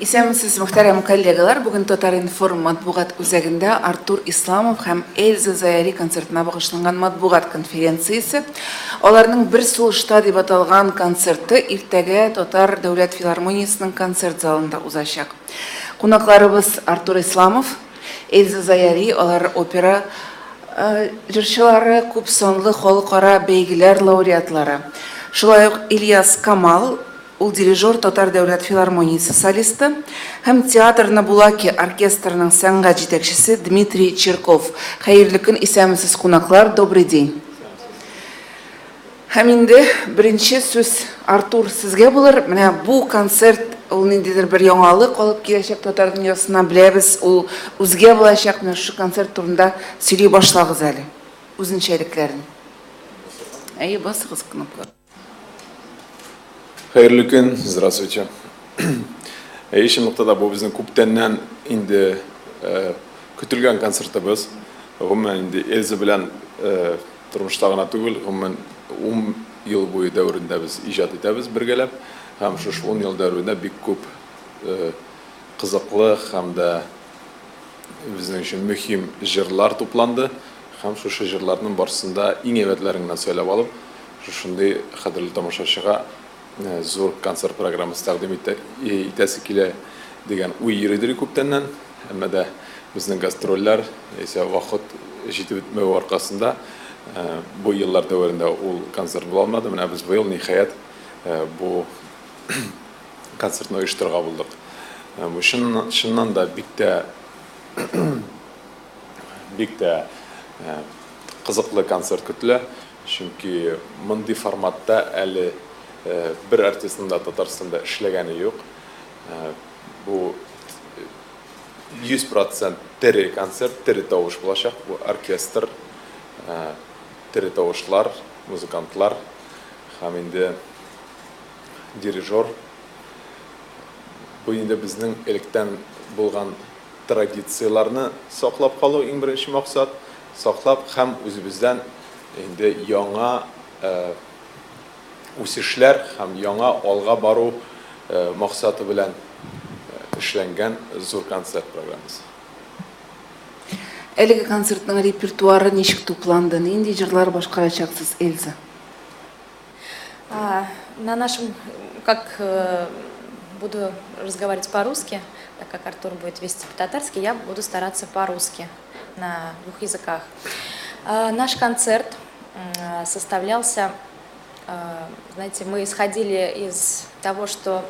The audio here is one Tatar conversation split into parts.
Исәмсез мөхтәрәм коллегалар, бүген Татар информ матбугат үзәгендә Артур Исламов һәм Эльза Заяри концертына багышланган матбугат конференциясе. Аларның бер сулышта дип аталган концерты иртәгә Татар дәүләт филармониясының концерт залында узачак. Кунакларыбыз Артур Исламов, Эльза Заяри, алар опера җырчылары, күп санлы халыкара бәйгеләр лауреатлары. Шулай ук Ильяс Камал, ул дирижер Татар дәүләт филармониясе солисты, һәм театр Набулаки оркестрының сәнгать җитәкчесе Дмитрий Черков. Хәерле көн, исәмсез кунаклар, добрый день. Һәм инде беренче сүз Артур сезгә булыр. Менә бу концерт ул ниндидер бер яңалык алып киләчәк татар дөньясына, беләбез, ул үзгә булачак. Менә шу концерт турында сөйли башлагыз әле. Үзенчәлекләрен. Әйе, басыгыз кнопка. Хәерле көн, здравствуйте. Ишен нуктада бу безнең күптәннән инде көтелгән концертыбыз. Гомумән инде Эльза белән тормышта гына түгел, гомумән 10 ел буе дәврендә без иҗат итәбез бергәләп. Һәм шу 10 ел дәврендә бик күп кызыклы һәм дә безнең өчен мөһим җырлар тупланды. Һәм шу җырларның барысында иң әйбәтләреннән сөйләп алып, шундый кадерле тамашачыга зур концерт программасы тәкъдим итәсе килә дигән уй йөридер күптәннән. Әмма дә безнең гастрольләр исә вакыт җитеп бетмәү аркасында бу еллар дәврендә ул концерт була алмады. Менә без быел ниһаять бу концертны оештырырга булдык. Бу чыннан да бик тә кызыклы концерт көтелә. Чөнки мондый форматта әле bir артистның да Татарстанда эшләгәне юк. Бу 100% тере концерт, тере тавыш булачак. Бу оркестр, тере тавышлар, музыкантлар һәм инде дирижер. Бу инде безнең электән булган традицияларны саклап калу иң беренче максат. Саклап һәм үзебездән инде яңа үсешләр һәм яңа алга бару максаты белән эшләнгән зур концерт программасы. Әлеге концертның репертуары ничек тупланды? Нинди җырлар башкарачаксыз, Эльза? На нашем, как буду разговаривать по-русски, так как Артур будет вести по-татарски, я буду стараться по-русски на двух языках. Наш концерт составлялся, знаете, мы исходили из того, что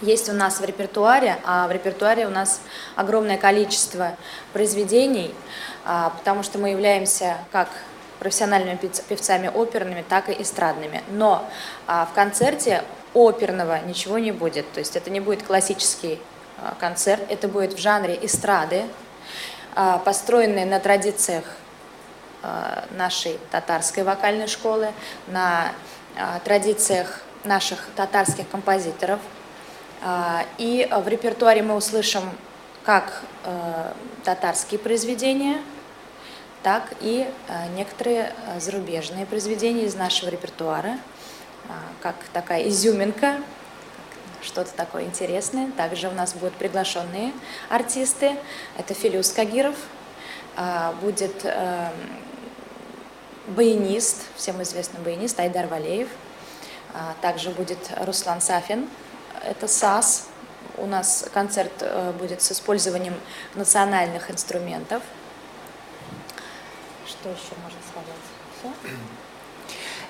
есть у нас в репертуаре, а в репертуаре у нас огромное количество произведений, потому что мы являемся как профессиональными певцами оперными, так и эстрадными. Но в концерте оперного ничего не будет, то есть это не будет классический концерт, это будет в жанре эстрады, построенный на традициях нашей татарской вокальной школы, на традициях наших татарских композиторов. И в репертуаре мы услышим как татарские произведения, так и некоторые зарубежные произведения из нашего репертуара, как такая изюминка, что-то такое интересное. Также у нас будут приглашенные артисты. Это Филюс Кагиров, будет баянист, всем известный баянист Айдар Валеев. Также будет Руслан Сафин, это САС. У нас концерт будет с использованием национальных инструментов. Что еще можно сказать? Все?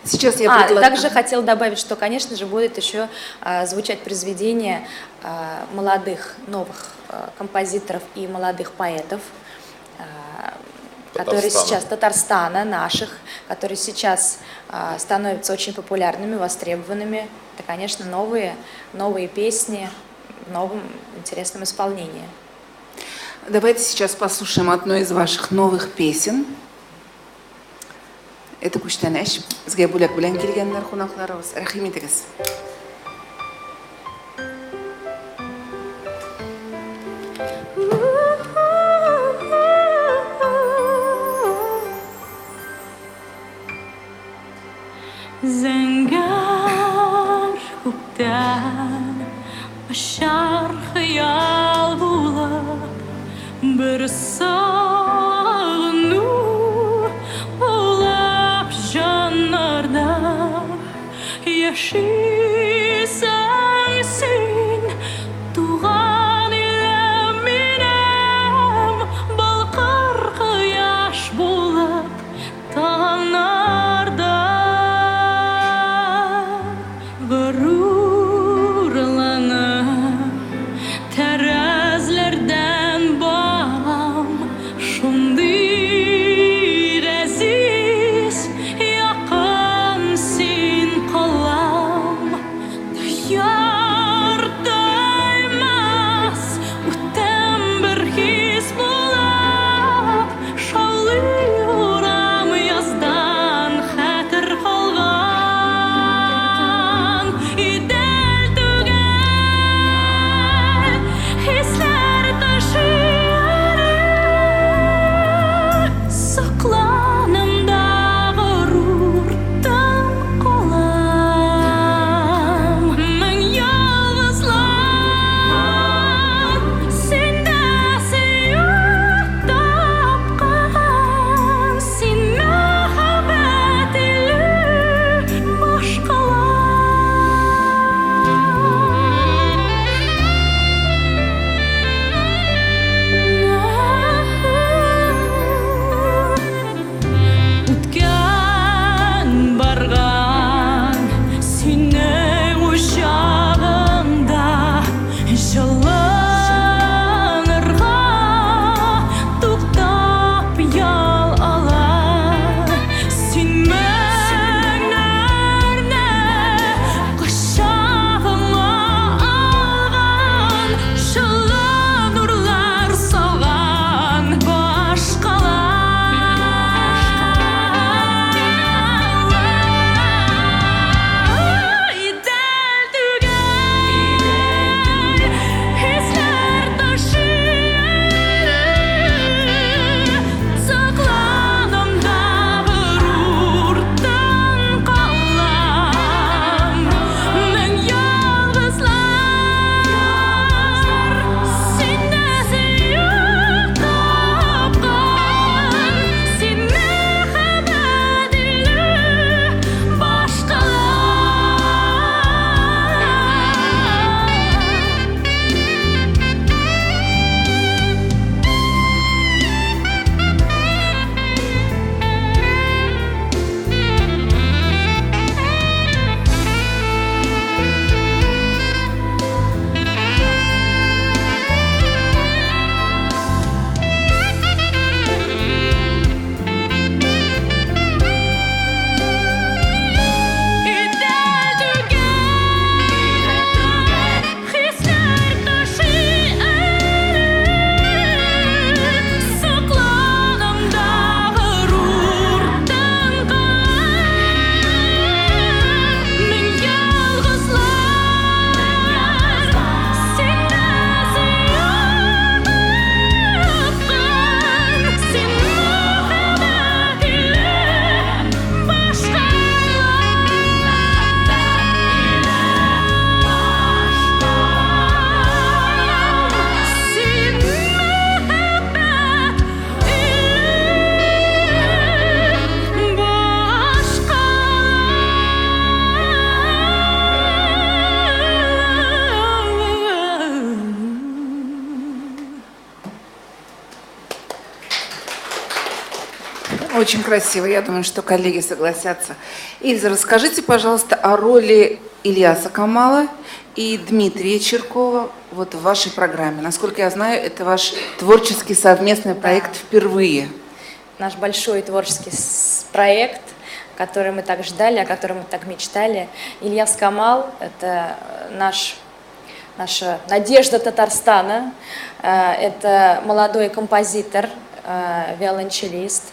Сейчас я также хотел добавить, что, конечно же, будет еще звучать произведения молодых, новых композиторов и молодых поэтов, которые сейчас Татарстана, наших, которые сейчас становятся очень популярными, востребованными. Это, конечно, новые песни в новом интересном исполнении. Давайте сейчас послушаем одну из ваших новых песен. Это Күчтәнәч. Безгә бүләк белән килгәннәр кунакларыбыз. Рәхим итегез. Зәңгәр күктән башар sensin tuğan ile minem balkar kıyaş bulup tanarda gururlanıp terazlerden bağam şundi reziz yakamsin kalam yar daymaz utem bir his bulap şalıyorum yazdan hatır kalgan idel tügen hisler taşır saklanımda gururdan kalam men yalnızlar sendesi yok tapkan sen mehabet ile Үткен барған сенің ошағыңда жыланырға тоқтап ял алар сен мәңнәрне құшағыңа алған жылы нұрлар салған Очень красиво, я думаю, что коллеги согласятся. Ильза, расскажите, пожалуйста, о роли Ильяса Камала и Дмитрия Чиркова вот в вашей программе. Насколько я знаю, это ваш творческий совместный проект впервые. Наш большой творческий проект, который мы так ждали, о котором мы так мечтали. Ильяс Камал – это наша надежда Татарстана. Это молодой композитор, виолончелист,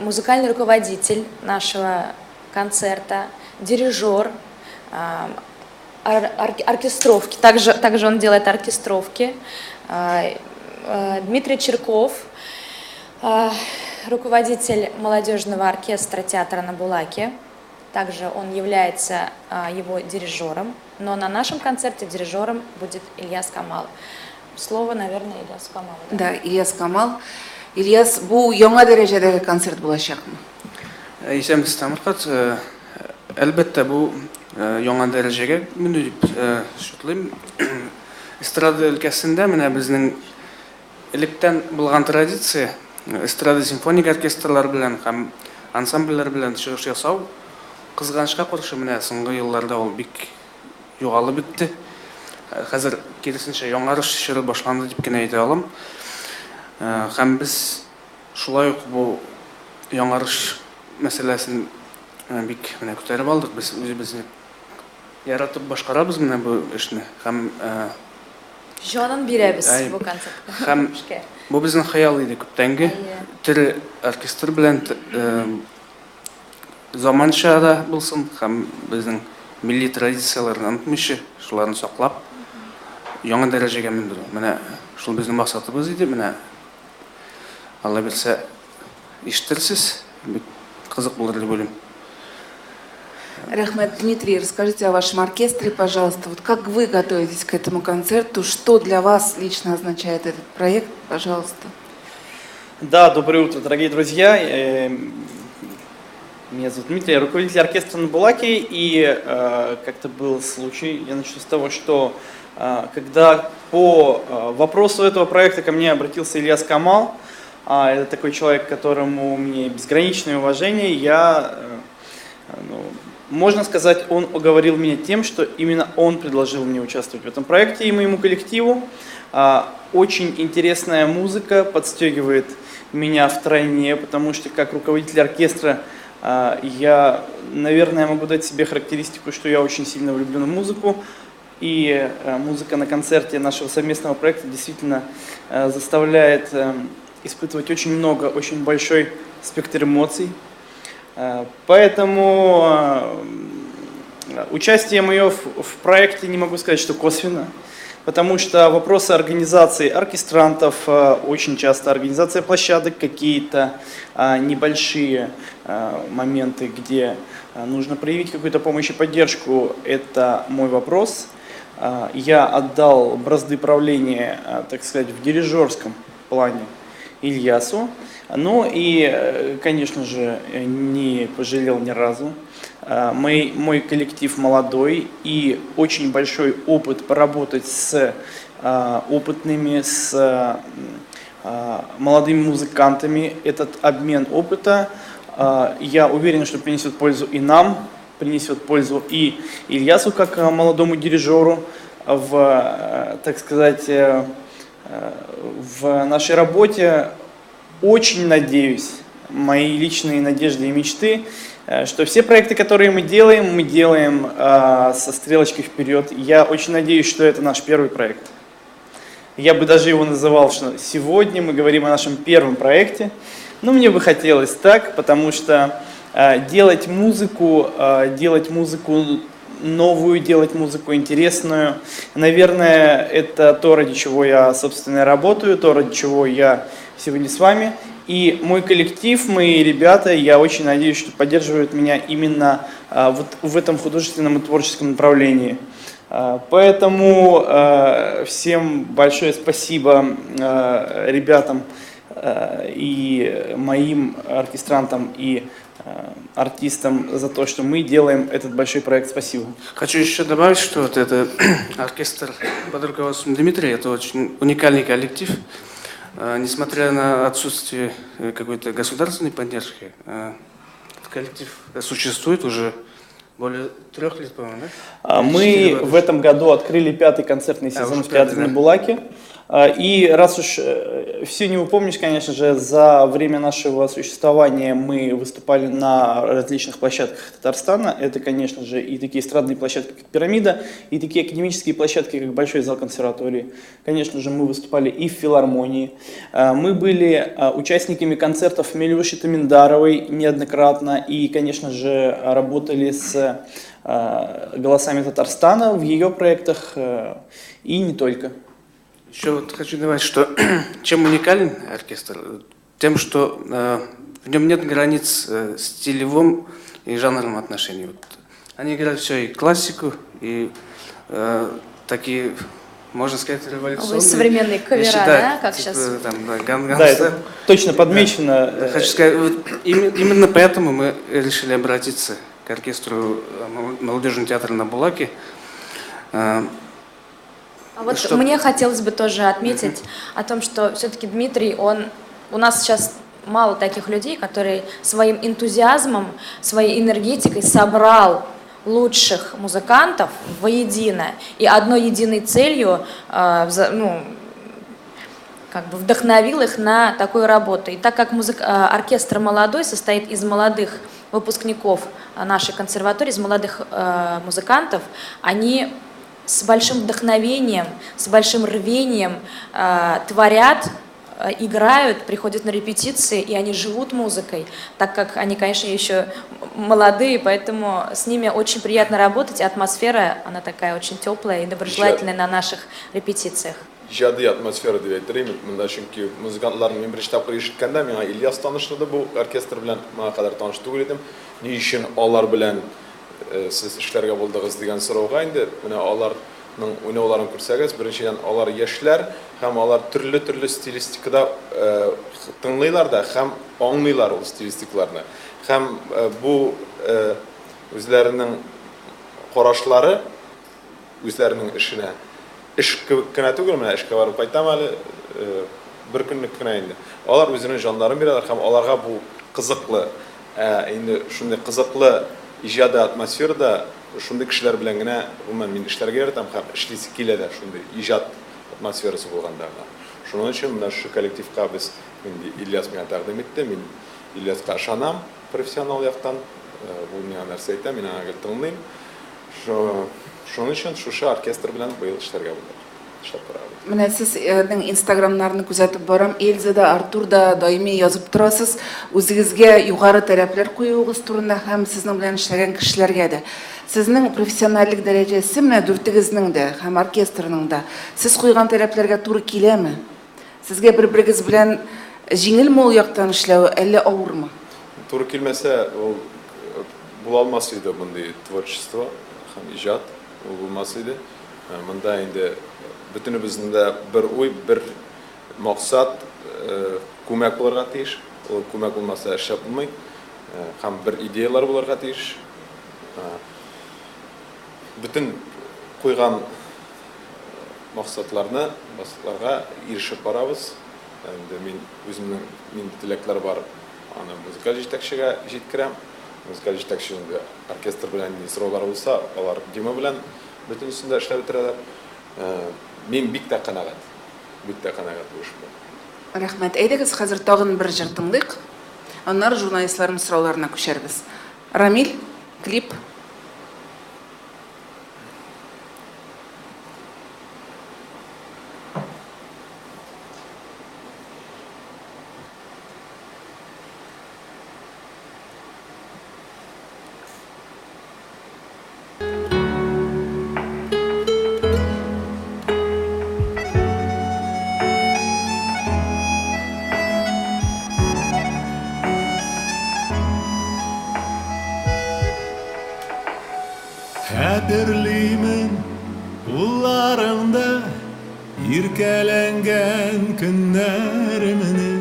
музыкальный руководитель нашего концерта, дирижер, оркестровки. Также он делает оркестровки. Дмитрий Чирков, руководитель молодежного оркестра театра на Булаке. Также он является его дирижером. Но на нашем концерте дирижером будет Ильяс Камал. Слово, наверное, Ильяс Камал. Да, Ильяс Камал. Ильяс, бұл яңа дәрежедегі концерт болашақмы? Есеміз Тамырқат, Әлбәттә, бу яңа дәрәҗәгә менү дип шутлыйм. Эстрада өлкәсендә менә безнең электән булган традиция эстрада симфоник оркестрлар белән һәм ансамбльләр белән чыгыш ясау кызганычка каршы менә соңгы елларда ул бик югалып бетте. Хәзер киресенчә яңарыш чоры башланды дип кенә әйтә алам. Һәм без шулай ук бу яңарыш мәсьәләсен бик менә күтәреп алдык. Без үзебезне яратып башкарабыз менә бу эшне. Һәм Җанын бирәбез Әй, бу концертка. һәм Эшкә. бу безнең хыял иде күптәнге. Тере оркестр белән заманча да булсын һәм безнең милли традицияларны онытмыйча, шуларны саклап яңа дәрәҗәгә мендерү. Менә шул безнең максатыбыз иде. Менә Алла бирсә ишетерсез, бик кызык булыр дип уйлыйм. Рахмет. Дмитрий, расскажите о вашем оркестре, пожалуйста. Вот как вы готовитесь к этому концерту? Что для вас лично означает этот проект? Пожалуйста. Да, доброе утро, дорогие друзья. Меня зовут Дмитрий, я руководитель оркестра на Булаке. И как-то был случай, я начну с того, что когда по вопросу этого проекта ко мне обратился Ильяс Камал, это такой человек, которому у меня безграничное уважение, можно сказать, он уговорил меня тем, что именно он предложил мне участвовать в этом проекте и моему коллективу. Очень интересная музыка подстегивает меня втройне, потому что как руководитель оркестра я, наверное, могу дать себе характеристику, что я очень сильно влюблен в музыку. И музыка на концерте нашего совместного проекта действительно заставляет испытывать очень много, очень большой спектр эмоций. Поэтому участие мое в проекте не могу сказать, что косвенно, потому что вопросы организации оркестрантов, очень часто организация площадок, какие-то небольшие моменты, где нужно проявить какую-то помощь и поддержку, это мой вопрос. Я отдал бразды правления, так сказать, в дирижерском плане Ильясу. Ну и, конечно же, не пожалел ни разу. Мой коллектив молодой и очень большой опыт поработать с опытными, с молодыми музыкантами. Этот обмен опыта, я уверен, что принесет пользу и нам, принесет пользу и Ильясу, как молодому дирижеру, так сказать, в нашей работе. Очень надеюсь, мои личные надежды и мечты, что все проекты, которые мы делаем со стрелочкой вперед. Я очень надеюсь, что это наш первый проект. Я бы даже его называл, что сегодня мы говорим о нашем первом проекте. Но мне бы хотелось так, потому что делать музыку новую, делать музыку интересную, наверное, это то, ради чего я, собственно, работаю, то, ради чего я сегодня с вами. И мой коллектив, мои ребята, я очень надеюсь, что поддерживают меня именно вот в этом художественном и творческом направлении. Поэтому всем большое спасибо ребятам и моим оркестрантам и артистам за то, что мы делаем этот большой проект. Спасибо. Хочу еще добавить, что вот это оркестр под руководством Дмитрия, это очень уникальный коллектив. Несмотря на отсутствие какой-то государственной поддержки, этот коллектив существует уже более 3 лет, по-моему, да? Мы в этом году открыли 5-й концертный сезон в театре на Булаке. И раз уж все не упомнишь, конечно же, за время нашего существования мы выступали на различных площадках Татарстана. Это, конечно же, и такие эстрадные площадки, как «Пирамида», и такие академические площадки, как Большой зал консерватории. Конечно же, мы выступали и в филармонии. Мы были участниками концертов Милюши Таминдаровой неоднократно и, конечно же, работали с «Голосами Татарстана» в ее проектах и не только. Еще вот хочу добавить, что чем уникален оркестр? Тем, что в нем нет границ стилевом и жанровом отношении. Вот. Они играют все, и классику, и такие, можно сказать, революционные. Современные кавера, да, как типа, сейчас? Там, да, Да, это точно подмечено. Хочу сказать, вот именно поэтому мы решили обратиться к оркестру молодежного театра на Булаке. А вот мне хотелось бы тоже отметить о том, что все-таки Дмитрий, у нас сейчас мало таких людей, которые своим энтузиазмом, своей энергетикой собрал лучших музыкантов воедино и одной единой целью вдохновил их на такую работу. И так как оркестр молодой состоит из молодых выпускников нашей консерватории, из молодых музыкантов, они с большим вдохновением, с большим рвением творят, играют, приходят на репетиции, и они живут музыкой, так как они, конечно, еще молодые, поэтому с ними очень приятно работать, и атмосфера, она такая очень теплая и доброжелательная на наших репетициях. Ijodiy atmosfera deb aytaylik. Bunda chunki muzikantlarni men birinchi taqdir eshitganda menga Ilyas tanishtirdi bu orkestr bilan, menga qadar tanish tugul edim. Ne uchun onlar bilan siz ishlarga bo'ldingiz degan so'rovga endi mana ularning o'ynovlarini ko'rsangiz, birinchidan ular yoshlar, ham ular turli stilistikada tinglaylar-da, ham anglaylar o stilistikalarni. Ham bu o'zlarining qarashlari, o'zlarining ishini ish kına tugul, mana ishga borib qaytam hali bir kunlik kına endi. Ular o'zining jonlarini beradilar, ham ularga bu qiziqli, endi shunday qiziqli ijodiy atmosferada shunday kishilar bilangina umuman men ishlarga yaratam, ham ishlisi keladi shunday ijod atmosferasi bo'lganda. Shuning uchun mana shu kollektivga biz Ilyas menga taqdim etdi. Men Ilyasga ishonam professional yoqdan, bu menga narsa aytadi, men anga tinglayman. Shuning uchun shu orkestr bilan bu yil ishlarga bo'ldik. Ishlab ko'ramiz. Mana sizning Instagramlarni kuzatib boram, Elzada, Arturda doimiy yozib turasiz. O'zingizga yuqori talablar qo'yugingiz turida ham sizning bilan ishlagan kishilarga da. Sizning professionallik darajasi mana durtingizning-da, ham orkestrning-da siz qo'ygan talablarga to'g'ri keladimi? Sizga bir-biringiz bilan jengilmi u yoqdan ishlash, әллә авырмы? To'g'ri kelmasa, bo'la olmas edi bunday tворчество, ham ijod bo'lmas edi. Bunda endi butunimizda bir o'y, bir maqsad, ko'mak bo'larga tegish. O ko'mak bo'lmasa ish bo'lmaydi. Ham bir ideyalar bo'larga tegish. Bütün qo'ygan maqsadlarni maqsadlarga erishib boramiz. Endi men o'zimning tilaklar bor. Ana muzikal yetakchiga yetkiram. Muzikal yetakchining orkestr bilan so'rovlar bo'lsa, ular demo bilan bütün ustida ishlab o'tiradilar. Men bitta qanoat bo'lishim. Rahmat. Aytasiz, hozir tag'in bir jir tinglaylik. Annar jurnalistlarning so'rovlarini ko'charmiz. Ramil, klip. Kadirlimin ullarında irkelengen günlerimini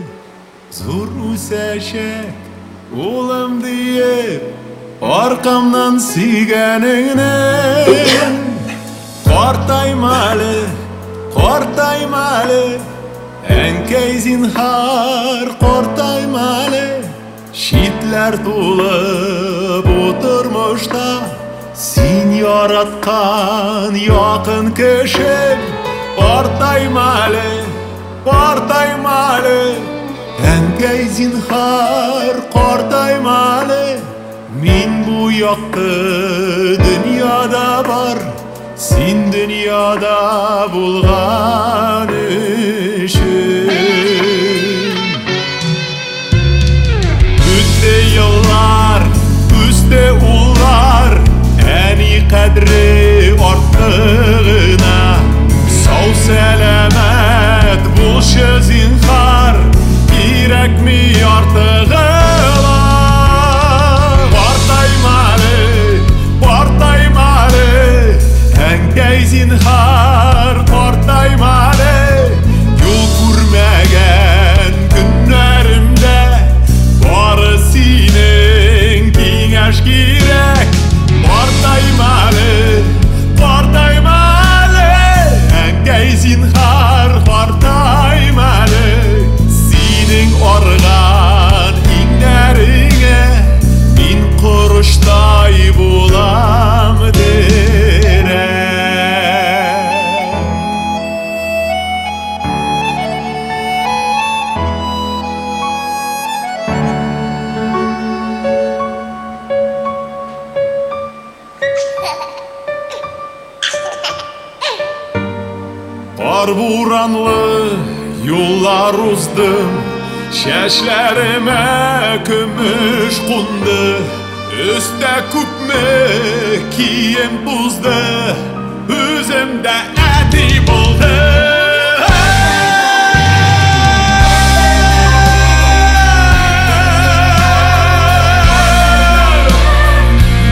zor üseşek olam diye arkamdan sigenine Kortaymalı enkey zinhar kortaymalı şitler tulup oturmuşta Sin yaratkan yakın kişim Partaymalı Enkey zinhar kortaymalı Min bu yaktı dünyada var Sin dünyada bulgan işim Ütte yıllar, üste ullar Eni kadri ortağına Sağ selamet bulşu zinhar Gerek mi artığına Partaymalı Enkey zinhar kortaymalı Yol kurmagan günlerimde Barı senin kengeş gerek барган иңнәреңә мин корыштай булам дерә. Кар буранлы юллар уздым, чәчләремә көмеш кунды, өстә күпме кием тузды, үземдә әти булды.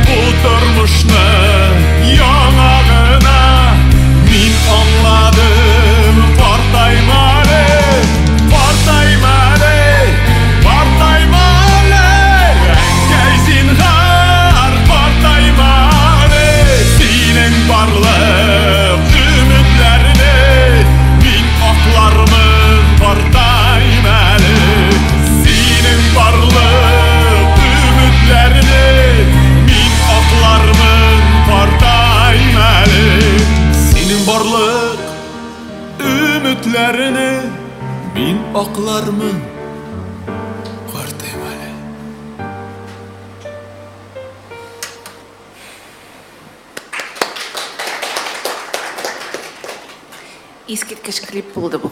Бу тормышны яңа гына мин аңладым. Картайма әле, картайма әле, картайма әле, әнкәй зинһар, картайма әле. Синең барлык өметләрне мин аклармын, картайма әле. Синең барлык өметләрне мин аклармын, картайма әле. Синең барлык ümitlerini min aklarmın kартайма әле. Искиткеч клип булды бу.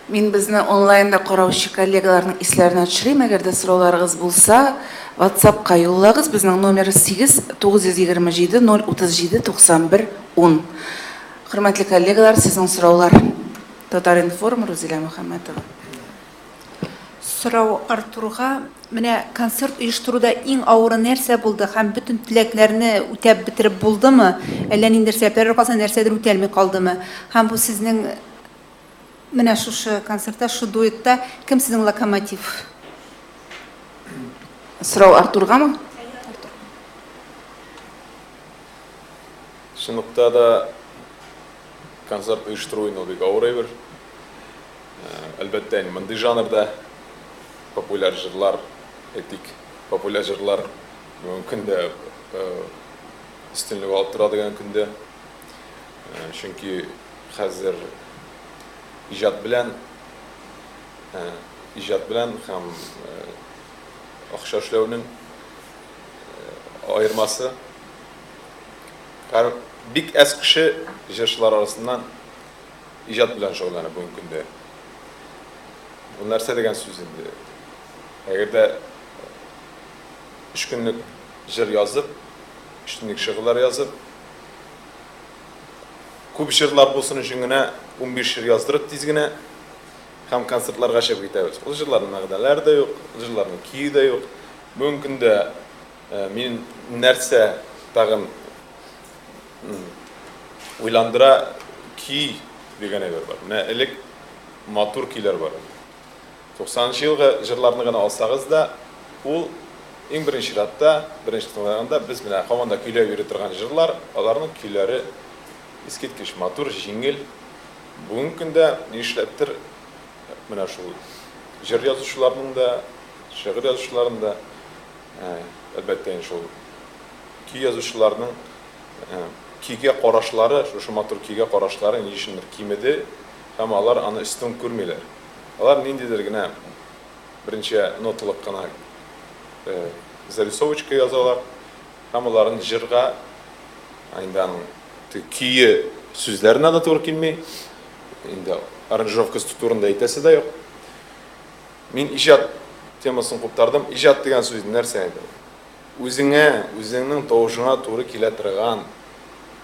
Мин безне онлайнда караучы коллегаларның исләренә төшерим. Әгәр дә сорауларыгыз булса, WhatsApp-ка юллагыз. Безнең номеры 8 927 037 91 10. Хөрмәтле коллегалар, сезнең сораулар. Татар-информ Рузилә Мөхәммәтова. Сорау Артурга, менә концерт оештыруда иң авыры нәрсә булды һәм бөтен теләкләрне үтәп бетереп булдымы? Әллә нинди сәбәпләр аркасында нәрсәдер үтәлми калдымы? Һәм бу сезнең менә шушы концертта, шу дуэтта кем сезнең локомотив? Сорау Артургамы? Шындыкта да концерт оештыруу бик авыр бер. Әлбәттә, мондый жанрда популяр җырлар, этик популяр җырлар мөмкин дә өстенлек алып тора дигән көндә. Чөнки хәзер иҗат белән һәм акча эшләүнең аермасы бик әз кеше җырчылар арасыннан иҗат белән шөгыльләнә бүгенге көндә. Бу нәрсә дигән сүз инде. Әгәр дә 3 көнлек җыр язып, 3 көнлек шигырьләр язып, күп җырлар булсын өчен генә 15 җыр яздырып тиз генә һәм концертларга чыгып китәбез. Ул җырларның мәгънәләре дә юк, җырларның кие дә юк. Бүгенге көндә мин нәрсә тагын уйландыра ки дигән әйбер бар. Менә элек матур килер бар. 90-нчы елгы җырларны гына алсагыз да, ул иң беренче чиратта, беренче тыңлаганда без менә һаман да көйләп йөри торган җырлар, аларның көйләре искиткеч матур, җиңел. Бүгенге көндә нишләптер менә шул җыр язучыларның да, шигырь язучыларның да әлбәттә шул көй язучыларның кигә карашлары, шушы матур кигә карашлары ни өчендер кимеде һәм алар аны өстен күрмиләр. Алар ниндидер генә беренче ноталык кына зарисовочка язалар һәм аларның җырга инде көйе сүзләренә дә туры килми, инде аранжировкасы турында әйтәсе дә юк. Мин иҗат темасын куптардым. Иҗат дигән сүз нәрсә иде? Үзеңнең тавышыңа туры килә торган,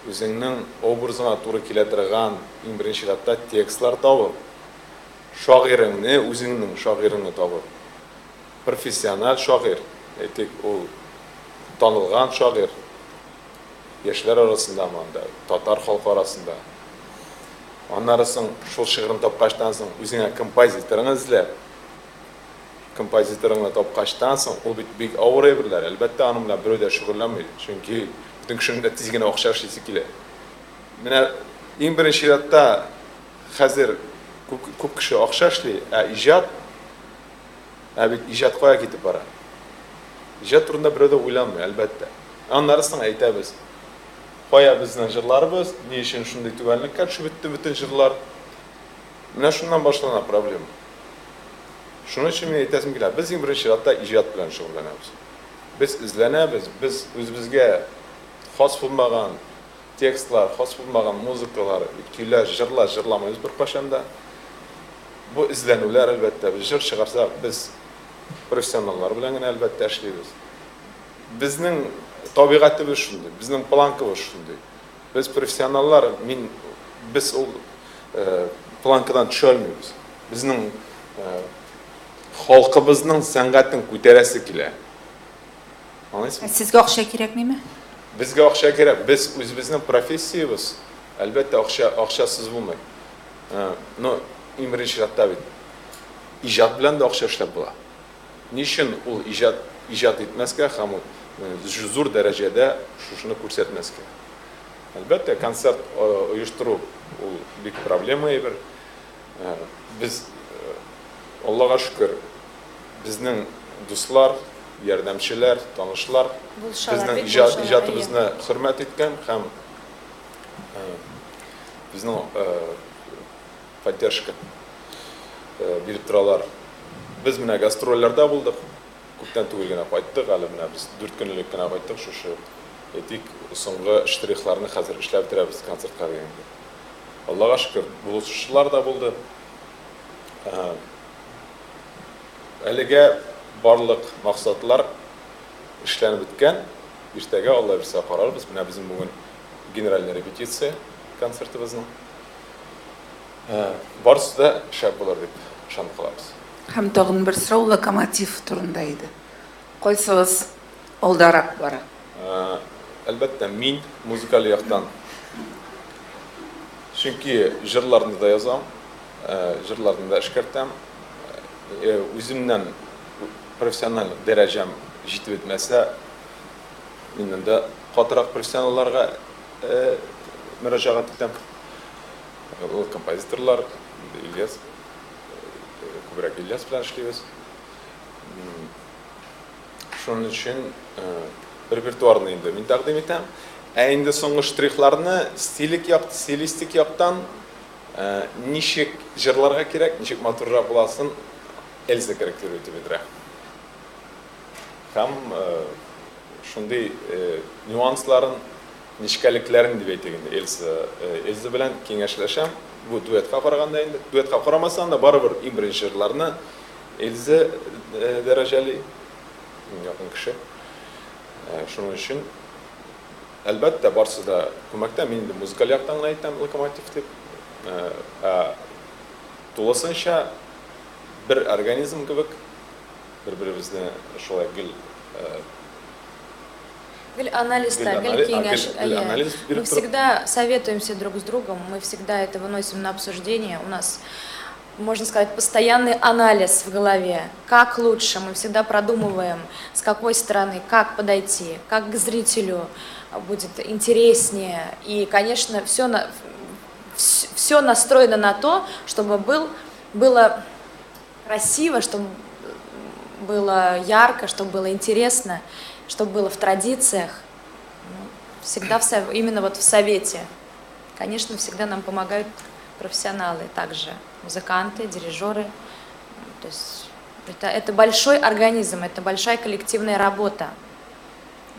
үзеңнең образыңа туры килә торган иң беренче чиратта текстлар табып, шагыйреңне, үзеңнең шагыйреңне табып, профессиональ шагыйрь, әйтик, ул танылган шагыйрь, яшьләр арасында, татар халкы арасында. Аннан соң шул шигырьне тапкачтан соң үзеңә композиторны эзләп, композиторны тапкачтан соң ул бик авыр әйберләр. Әлбәттә, аның белән берәү дә шөгыльләнмәй, чөнки бүтән кешенең дә тиз генә акча эшлисе килә. Менә иң беренче чиратта хәзер күп кеше акча эшли, иҗат Abi ijat koya ketip bara. İjat turunda bir de uylanmıyor elbette. Anlarısın aytamiz. Koya bizden jırlarımız, ne için şunday tüvenlikler, şu bitti bütün jırlar. Mine şundan başlanan problem. Şunun için men aytasim keladi. Biz eng birinchi şartda ijod bilan shug'ullanamiz. Biz izlanamiz, biz o'zimizga xos bo'lmagan tekstlar, xos bo'lmagan muzikalar, kuylar, jırlar jırlamaymiz bir qachonda. Bu izlanuvlar albatta biz jir chiqarsak, biz professionallar bilan albatta ishlaymiz. Bizning tabiatimiz shunday, bizning plankamiz shunday. Biz professionallar, biz o plankadan tusha olmaymiz. Bizning xalqimizning san'atini ko'tarasi keladi. Anlaysizmi? Sizga o'xsha kerakmi? Bizga o'xsha kerak. Biz o'zimizning professiyamiz albatta o'xshasiz bo'lmaydi. No, eng birinchi shartda ijod bilan da o'xshash ishlab bo'ladi. Nishin u ijod etmasga ham zo'r darajada shuni ko'rsatmasga. Albatta konsert uyushtiruv u bir problema bir. Biz Allohga shukr bizning do'stlar, yordamchilar, tanishlar bizning ijodimizni hurmat etgan ham bizning поддержка berib turarlar. Biz mana gastrollarda bo'ldik. Ko'pdan tugilgina qaytdik, hali mana biz 4 kunlikgina qaytdik, shu etik so'nggi shtrixlarni hozir ishlab turamiz konsertga kelganda. Allohga shukr, buluşlar da bo'ldi. Haliga barliq maqsadlar ishlanib bitgan. Ertaga Alloh bersa qarorimiz. Mana bizim bugun generalniy repetitsiya konsertimizni. Barsida shab bo'lar deb ishonib qolamiz. Ham tag'in bir so'rov lokomotiv turida edi. Qo'ysangiz oldaroq bora. Albatta men muzikal yoqdan chunki jırlarni da yozam, jırlarni da ishkartam. O'zimdan professional darajam yetib etmasa, mendan da qatroq professionallarga murojaat etdim. Kompozitorlar, İlyas, ko'proq İlyas bilan ishlaymiz. Shuning uchun repertuarni endi men taqdim etam. Endi so'nggi shtrixlarni stilistik yoqdan nishik jırlarga kerak, nishik motorlar bo'lasin, Elza kerak deb aytib ham shunday nüansların nishkaliklarini deb aytganda Elza bilan kengashlasham. Bu duetga qaraganda endi duetga qaramasam da baribir eng birinchi jırlarni Elza darajali yaqin kishi. Shuning uchun albatta barsida ko'makda men de muzikal yoqdan aytam lokomotiv deb. To'lasincha bir organizm gibi bir-birimizni shulay анализ, мы всегда советуемся друг с другом, мы всегда это выносим на обсуждение. У нас, можно сказать, постоянный анализ в голове. Как лучше, мы всегда продумываем, с какой стороны, как подойти, как к зрителю будет интереснее. И, конечно, все настроено на то, чтобы было красиво, чтобы было ярко, чтобы было интересно, чтобы было в традициях. Всегда именно вот в совете. Конечно, всегда нам помогают профессионалы, также музыканты, дирижеры. То есть это большой организм, это большая коллективная работа.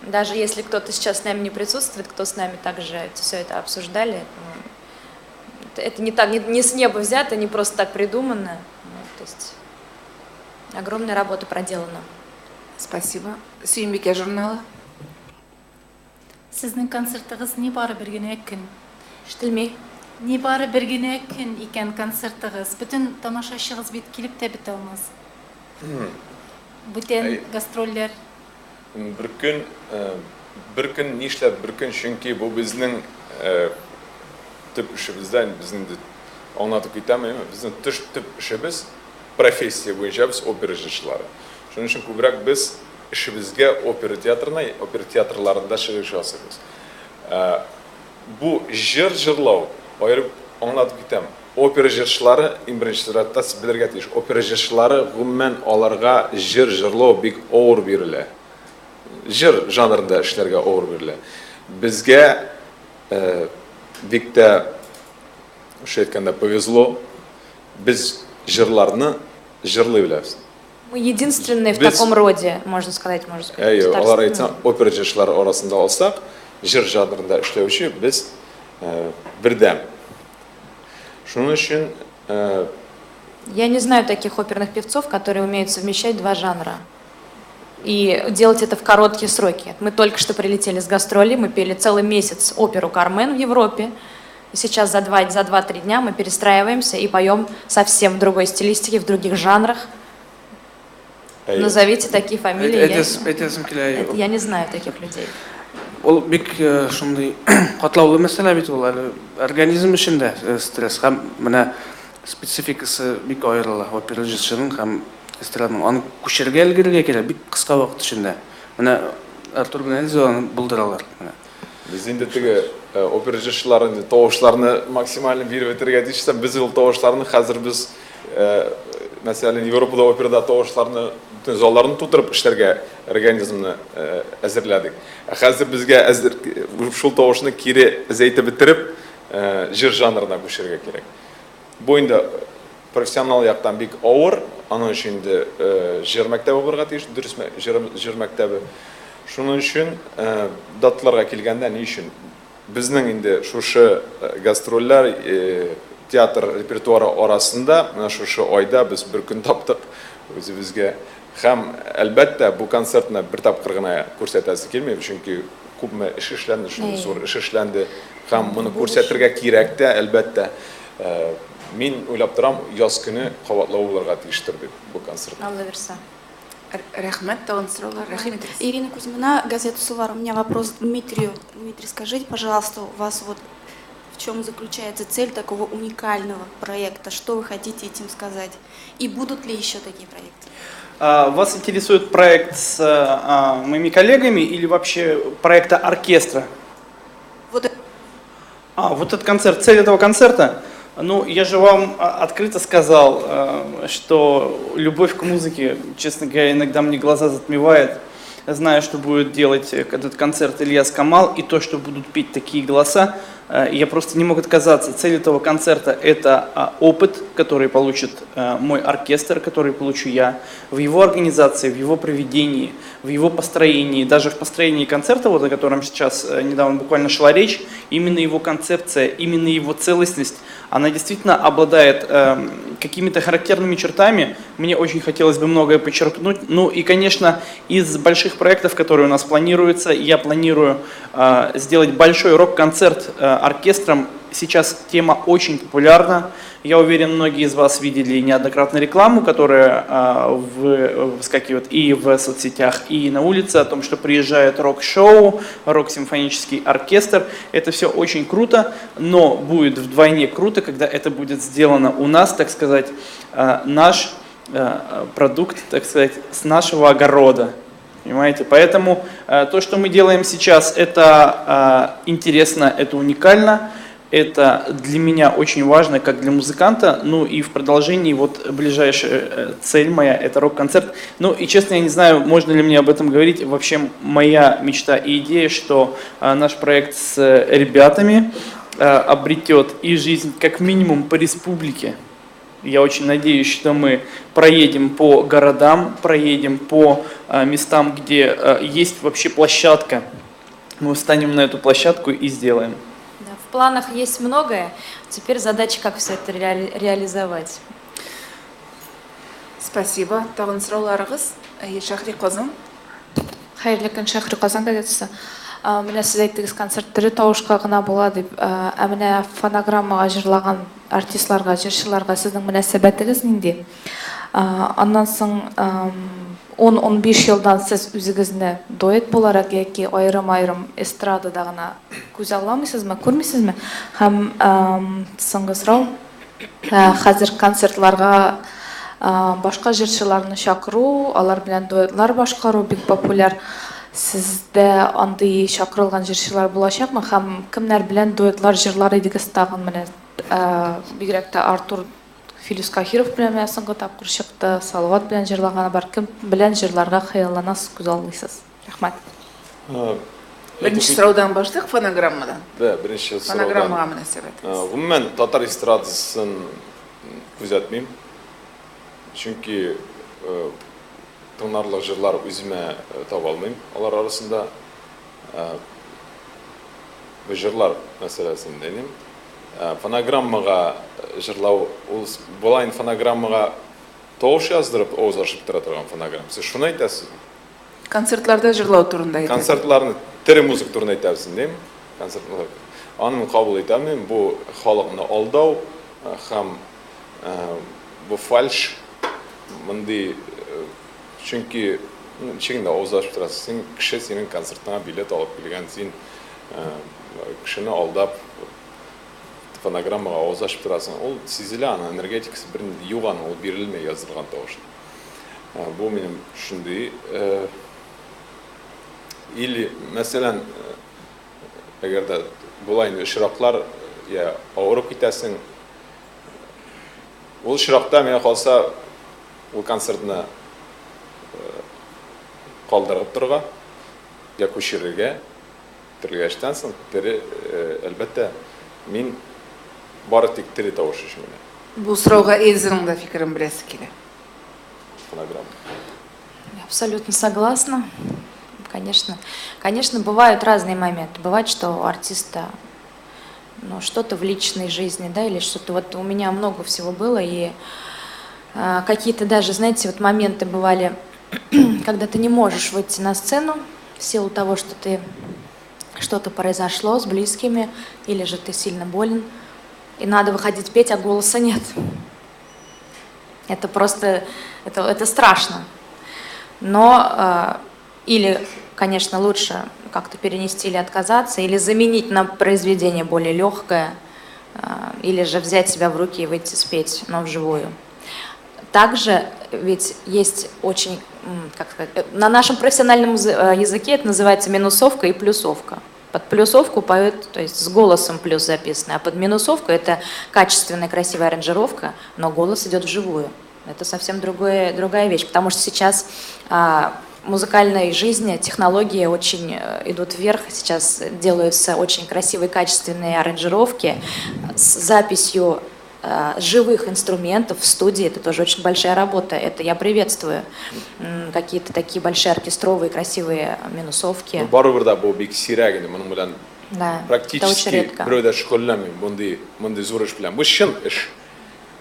Даже если кто-то сейчас с нами не присутствует, кто с нами также все это обсуждали, это не с неба взято, не просто так придумано. То есть огромная работа проделана. Спасибо. Сүйінбеке журналы. Sizning konsertingiz nebari bir gina kun. Ishtilmay. Nebari bir gina kun ekan konsertingiz. Butun tomoshabingiz bit kelib de bita olmaz. Butun gastroller. Bir kun nishlab bir kun chunki bu bizning tip ishimizdan bizning anlatib ketaman. Bizning tip ishimiz professiya bo'yicha biz opera ijrochilari. Shuning uchun ko'proq biz ishimizga opera teatrlarida chiqishamiz. Bu jırlav ayırıp anlatıp gitem. опера җырчылары, иң беренче сыйратта сез белергә тиеш, опера җырчылары гомумән аларга җыр җырлау бик авыр бирелә. Җыр жанрында эшләргә авыр бирелә. Безгә бик тә әйткәндә повезло. Без җырларны җырлый беләбез. Мы единственные в Без- таком роде, можно сказать, Алар әйтсәң, опера җырчылары арасында алсак, җыр жанрында эшләүче без бердәм. Шуның өчен Я не знаю таких оперных певцов, которые умеют совмещать два жанра и делать это в короткие сроки. Мы только что прилетели с гастролей, мы пели целый месяц оперу «Кармен» в Европе, и сейчас за 2-3 дня мы перестраиваемся и поем совсем в другой стилистике, в других жанрах. Назовите такие фамилии. Әйтәсем килә. Я не знаю таких людей. Ол бик шундый катлаулы мәсьәлә бит ул әле организм эчендә стресс һәм менә спецификасы бик аерыла. Опера җырчының һәм эстраданың аны күчергә өлгерергә кирәк бик кыска вакыт эчендә. Менә Артур белән Эльза аны булдыралар. Без инде теге опера җырчыларын тавышларны максимально биреп итәргә тиешсә, без ул тавышларны хәзер без мәсәлән Европада операда тавышларны бүтән залларны тутырып эшләргә организмны әзерләдек. Хәзер безгә шул тавышны кире әзәйтеп бетереп җыр жанрына күчергә кирәк. Бу инде профессионал яктан бик авыр, аның өчен инде җыр мәктәбе булырга тиеш, дөрес җыр мәктәбе. Шуның өчен датларга килгәндә ни өчен безнең инде шушы гастрольләр театр репертуары арасында менә шушы айда без бер көн таптык үзебезгә һәм әлбәттә бу концертны бер тапкыр гына күрсәтәсе килми, чөнки күпме эш эшләнде, шундый зур эш эшләнде һәм моны күрсәтергә кирәк тә әлбәттә. Мин уйлап торам, яз көне кабатлау булырга тиештер дип бу концерт. Алла верса. Рәхмәт, тагын сораулар. Рәхим итегез. Ирина Кузьмина, газета «Сувар». У меня вопрос к Дмитрию. Дмитрий, скажите, пожалуйста, у вас вот в чем заключается цель такого уникального проекта? Что вы хотите этим сказать? И будут ли еще такие проекты? Вас интересует проект с моими коллегами или вообще проекта оркестра? Вот это. Вот этот концерт, цель этого концерта? Ну, я же вам открыто сказал, что любовь к музыке, честно говоря, иногда мне глаза затмевает. Знаю, что будет делать этот концерт Ильяс Камал, и то, что будут петь такие голоса, я просто не мог отказаться. Цель этого концерта – это опыт, который получит мой оркестр, который получу я, в его организации, в его проведении, в его построении, даже в построении концерта, вот о котором сейчас недавно буквально шла речь, именно его концепция, именно его целостность, она действительно обладает какими-то характерными чертами. Мне очень хотелось бы многое подчеркнуть. Ну и, конечно, из больших проектов, которые у нас планируются, я планирую сделать большой рок-концерт оркестром. Сейчас тема очень популярна. Я уверен, многие из вас видели неоднократно рекламу, которая выскакивает и в соцсетях, и на улице, о том, что приезжает рок-шоу, рок-симфонический оркестр. Это все очень круто, но будет вдвойне круто, когда это будет сделано у нас, так сказать, наш продукт, так сказать, с нашего огорода. Понимаете? Поэтому то, что мы делаем сейчас, это интересно, это уникально. Это для меня очень важно, как для музыканта. Ну и в продолжении, вот ближайшая цель моя, это рок-концерт. Ну и честно, я не знаю, можно ли мне об этом говорить. Вообще моя мечта и идея, что наш проект с ребятами обретет и жизнь как минимум по республике. Я очень надеюсь, что мы проедем по городам, проедем по местам, где есть вообще площадка. Мы встанем на эту площадку и сделаем. В планах есть многое, теперь задача, как все это реализовать. Спасибо. Тагын сорауларыгыз. Шахри Казан. Хәерле көн, Шәһри Казан газетасы. Менә сез әйттегез, концерттері тавышка гына була дип. Менә фонограммага җырлаган артистларга, җырчыларга сезнең мөнәсәбәтегез нинди? Аннан соң 10-15 елдан сез үзегезне дуэт буларак яки айрым-айрым эстрадада гына күз алмыйсызмы, күрмисезме? Һәм соңгы сорау, хәзер концертларга башка җырчыларны чакыру, алар белән дуэтлар башкару бик популяр. Сездә андый чакырылган җырчылар булачакмы һәм кемнәр белән дуэтлар җырлар идегез тагын менә бигрәк тә Артур Филис Кахиров премиясын тапкыр чыкты, Салават белән җырлаганы бар. Кем белән җырларга хыялланасыз, күз алдыйсыз? Рәхмәт. Беренче сораудан башлыйк, фонограммадан. Беренче сораудан. Фонограммага мөнәсәбәт. Гомумән татар эстрадасын күзәтмим. Чөнки тыңнарлык җырлар үземә таба алмыйм. Алар арасында җырлар мәсьәләсендә нем. Фонограммага җырлау, ул булайн фонограммага тавыш яздырып, авыз ачып тора торган фонограмма. Сез шуны әйтәсез? Концертларда җырлау турында әйтәсез. Концертларны тере музыка турында әйтәсез, дим. Концертлар. Аны кабул итәм, бу халыкны алдау һәм бу фальш. Мондай чөнки чигендә авыз ачып торасыз. Син кеше синең концертыңа билет алып килгән, син кешене алдап фонограммага авыз ачып торасың. Ул сизелә, аны энергетикасы бер юган, ул бирелмәй язылган тавыш. Бу минем шундый. Или, мәсәлән, әгәр дә булай очраклар, я авырып китәсең, ул очракта миңа калса, ул концертны калдырып торга, я күчерергә, тергәштән соң, тере, әлбәттә, мин бары тик тере тавыш өчен генә. Бу сорауга Эльзаның да фикерен беләсе килә. Фонограмма. Я абсолютно согласна. Конечно, бывают разные моменты. Бывает, что у артиста что-то в личной жизни, да, или что-то. Вот у меня много всего было, и какие-то даже, знаете, вот моменты бывали, когда ты не можешь выйти на сцену в силу того, что что-то произошло с близкими, или же ты сильно болен, и надо выходить петь, а голоса нет. Это просто, это страшно. Но или, конечно, лучше как-то перенести или отказаться, или заменить на произведение более легкое, или же взять себя в руки и выйти спеть, но вживую. Также ведь есть очень, как сказать, на нашем профессиональном языке это называется минусовка и плюсовка. Под плюсовку поют, то есть с голосом плюс записано, а под минусовку это качественная, красивая аранжировка, но голос идет вживую. Это совсем другая вещь, потому что сейчас музыкальной жизни технологии очень идут вверх, сейчас делаются очень красивые, качественные аранжировки с записью живых инструментов в студии. Это тоже очень большая работа, это я приветствую. Какие-то такие большие оркестровые, красивые минусовки. Барыбер да бу бик сирәк инде, моның белән Да, практически берәүдә шөгыльләнми, мондый зур эш белән. Бу чын эш.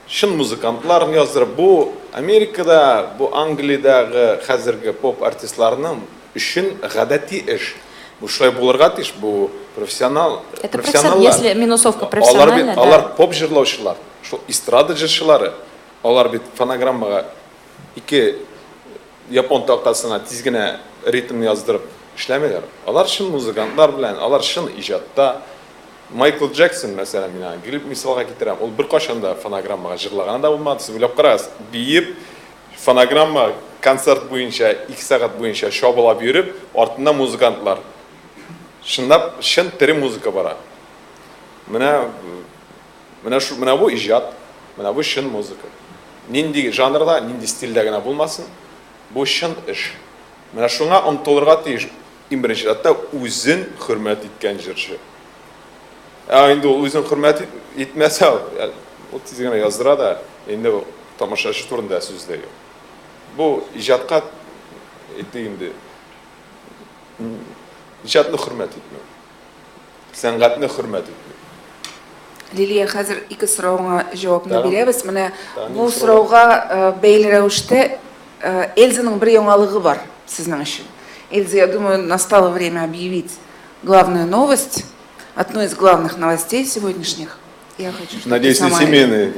Шын музыкантлар яздырып, бу Америкада, бу Англиядагы хәзерге поп артистларның өчен гадәти эш. Бу шулай булырга тиеш, бу профессионал. Это профессионал, если минусовка профессиональная, да. Алар поп җырлаучылар, шул эстрада җырчылары, алар бит фонограммага ике япон тактасына тиз генә ритм яздырып эшләмәйләр. Алар шын музыкантлар белән, алар шын иҗатта. Майкл Джексон, мәсәлән, мин килеп мисалга китерәм. Ул бер кашан да фонограммага җырлаган да булмады. Сез уйлап карагыз, биеп фонограмма концерт буенча 2 сәгать буенча шабылап йөреп, артында музыкантлар. Шындап, шын тере музыка бара. Менә бу иҗат, менә бу шын музыка. Нинди жанрда, нинди стильдә генә булмасын, бу шын эш. Менә шуңа омтылырга тиеш. Иң беренче рәттә үзен хөрмәт иткән җырчы. Инде ул үзен хөрмәт итмәсә, ул тиз генә яздыра да, инде тамашачы турында сүз дә юк. Бу иҗатка инде иҗатны хөрмәт итмәү. Сәнгатьне хөрмәт итмәү. Лилия, хәзер ике сорауга җавапны бирәбез. Менә бу сорауга бәйле рәвештә Эльзаның бер яңалыгы бар сезнең өчен. Эльза, я думаю, настало время объявить главную новость, одну из главных новостей сегодняшних. Я хочу, чтобы Надеюсь, не семейные.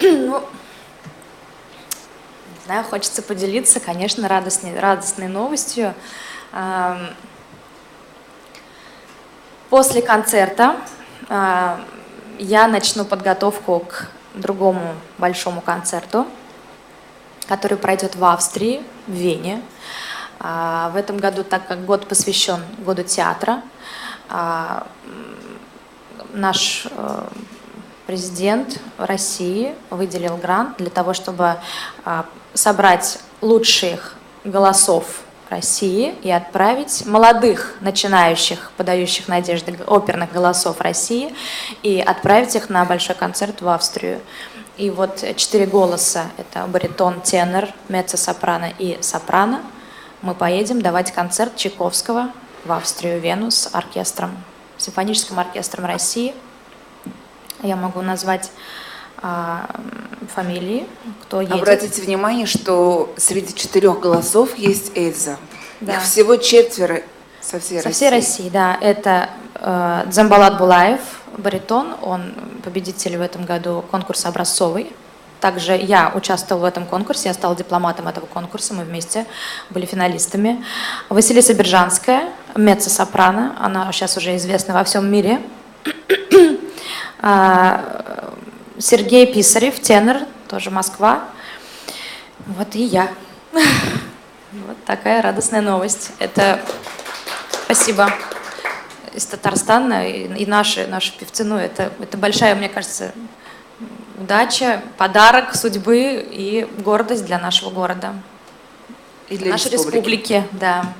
Ну, не знаю, хочется поделиться, конечно, радостной новостью. После концерта я начну подготовку к другому большому концерту, который пройдет в Австрии, в Вене. В этом году, так как год посвящен году театра, наш президент России выделил грант для того, чтобы собрать лучших голосов России и отправить молодых, начинающих, подающих надежды оперных голосов России и отправить их на большой концерт в Австрию. И вот 4 голоса — это баритон, тенор, меццо-сопрано и сопрано. Мы поедем давать концерт Чайковского в Австрию, Вену с оркестром, симфоническим оркестром России. Я могу назвать фамилии, кто едет. Обратите внимание, что среди 4 голосов есть Эльза. Да. Их всего 4 со всей России. Со всей России, да. Это Дзамбалат Булаев, баритон, он победитель в этом году конкурса «Образцовый». Также я участвовала в этом конкурсе, я стала дипломатом этого конкурса, мы вместе были финалистами. Василиса Бержанская, меццо-сопрано, она сейчас уже известна во всем мире. Сергей Писарев, тенор, тоже Москва. Вот и я. Вот такая радостная новость. Это спасибо из Татарстана и наши певцы. Ну, это большая, мне кажется, удача, подарок судьбы и гордость для нашего города. И для нашей республики, да.